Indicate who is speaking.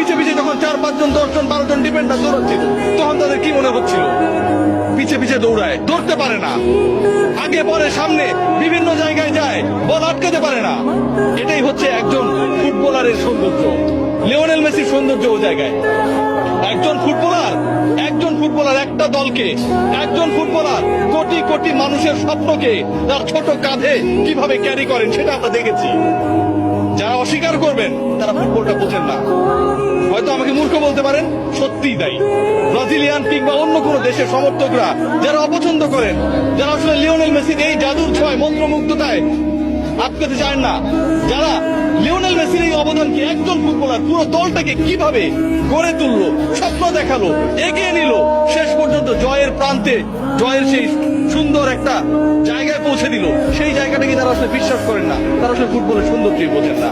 Speaker 1: পিছে পিছে যখন 4-5 জন 10 জন 12 জন ডিফেন্ডার দৌড়াচ্ছিল তখন তাদের কি মনে হচ্ছিল? পিছে পিছে দৌড়ায়, ধরতে পারে না, আগে পরে সামনে বিভিন্ন জায়গায় যায়, বল আটকাতে পারে না। এটাই হচ্ছে একজন ফুটবলারের সৌন্দর্য, লিওনেল মেসির সৌন্দর্য ও জায়গায়। একজন ফুটবলার একটা দলকে, একজন ফুটবলার কোটি কোটি মানুষের স্বপ্নকে তার ছোট কাঁধে কিভাবে ক্যারি করেন সেটা আমরা দেখেছি। যারা অস্বীকার করবেন তারা ফুটবলটা বোঝেন না। হয়তো আমাকে মূর্খ বলতে পারেন, সত্যিই তাই। ব্রাজিলিয়ান কিংবা অন্য কোন দেশের সমর্থকরা যারা অপছন্দ করেন, যারা আসলে লিওনেল মেসির এই জাদুর ছোঁয়ায় মন্ত্রমুগ্ধতায় আটকাতে চান না, যারা লিওনেল মেসির এই অবদানকে, একজন ফুটবলার পুরো দলটাকে কিভাবে গড়ে তুললো, স্বপ্ন দেখালো, এগিয়ে নিল, শেষ পর্যন্ত জয়ের প্রান্তে, জয়ের সেই সুন্দর একটা জায়গায় পৌঁছে দিল, সেই জায়গাটাকে যারা আসলে বিশ্বাস করেন না, তারা আসলে ফুটবলের সৌন্দর্যই বোঝেন না।